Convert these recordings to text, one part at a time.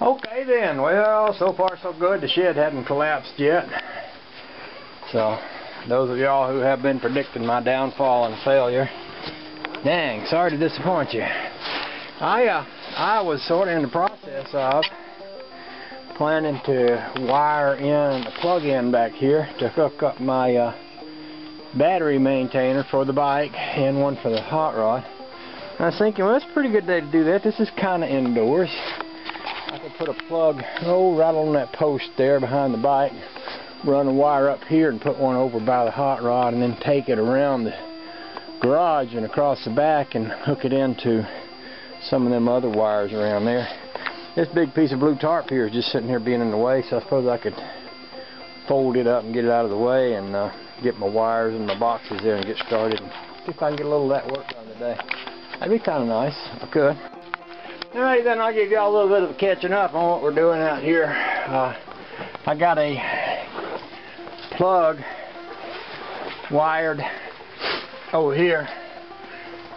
Okay then, well, so far so good. The shed hadn't collapsed yet. So, those of y'all who have been predicting my downfall and failure, dang, sorry to disappoint you. I was sort of in the process of planning to wire in a plug-in back here to hook up my battery maintainer for the bike and one for the hot rod. And I was thinking, well, that's a pretty good day to do that. This is kind of indoors. I could put a plug right on that post there behind the bike, run a wire up here and put one over by the hot rod, and then take it around the garage and across the back and hook it into some of them other wires around there. This big piece of blue tarp here is just sitting here being in the way, so I suppose I could fold it up and get it out of the way and get my wires and my boxes there and get started and see if I can get a little of that work done today. That'd be kind of nice if I could. Alright, then I'll give you all a little bit of a catching up on what we're doing out here. I got a plug wired over here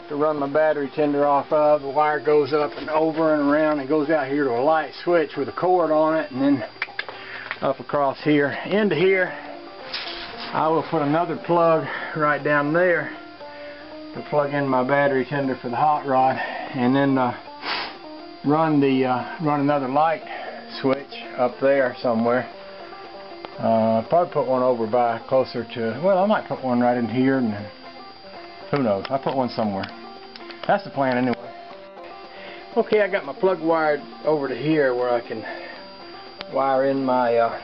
to run my battery tender off of. The wire goes up and over and around and goes out here to a light switch with a cord on it, and then up across here into here. I will put another plug right down there to plug in my battery tender for the hot rod, and then run another light switch up there somewhere. Probably put one over by closer to, well, I might put one right in here, and then, who knows, I'll put one somewhere. That's the plan anyway. Okay, I got my plug wired over to here where I can wire in my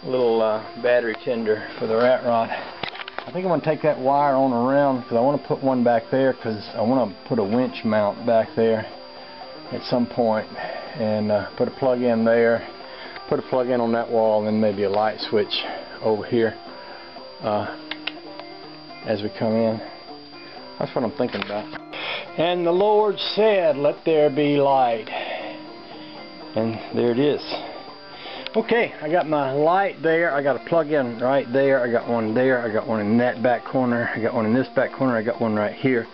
little battery tender for the rat rod. I think I'm going to take that wire on around because I want to put one back there, because I want to put a winch mount back there at some point, and put a plug in there, put a plug in on that wall, and then maybe a light switch over here as we come in. That's what I'm thinking about. And the Lord said, "Let there be light." And there it is. Okay, I got my light there. I got a plug in right there. I got one there. I got one in that back corner. I got one in this back corner. I got one right here.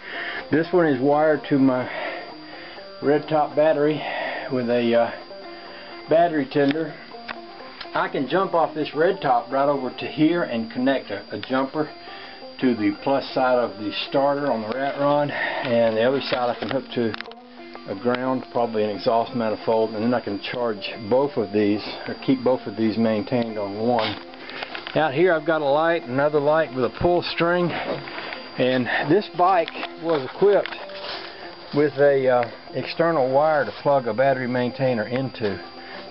This one is wired to my red top battery with a battery tender. I can jump off this red top right over to here and connect a jumper to the plus side of the starter on the rat rod, and the other side I can hook to a ground, probably an exhaust manifold, and then I can charge both of these, or keep both of these maintained on one. Out here I've got a light, another light with a pull string, and this bike was equipped with a external wire to plug a battery maintainer into.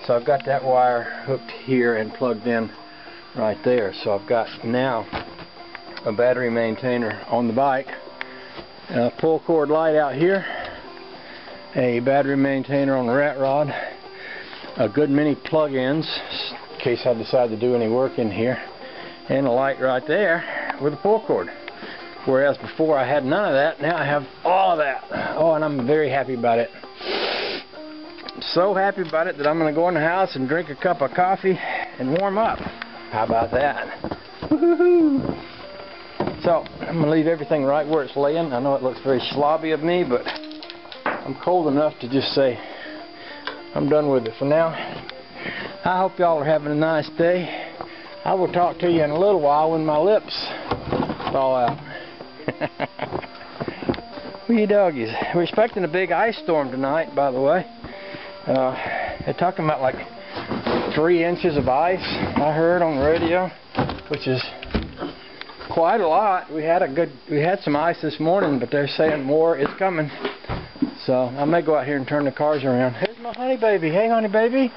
So I've got that wire hooked here and plugged in right there. So I've got now a battery maintainer on the bike, a pull cord light out here, a battery maintainer on the rat rod, a good many plug-ins in case I decide to do any work in here, and a light right there with a pull cord. Whereas before I had none of that, now I have all of that. Oh, and I'm very happy about it. So happy about it that I'm going to go in the house and drink a cup of coffee and warm up. How about that? Woo-hoo-hoo. So, I'm going to leave everything right where it's laying. I know it looks very slobby of me, but I'm cold enough to just say I'm done with it for now. I hope y'all are having a nice day. I will talk to you in a little while when my lips fall out. Wee doggies. We're expecting a big ice storm tonight, by the way. They're talking about like 3 inches of ice, I heard on the radio, which is quite a lot. We had some ice this morning, but they're saying more is coming. So I may go out here and turn the cars around. Here's my honey baby. Hey, honey baby.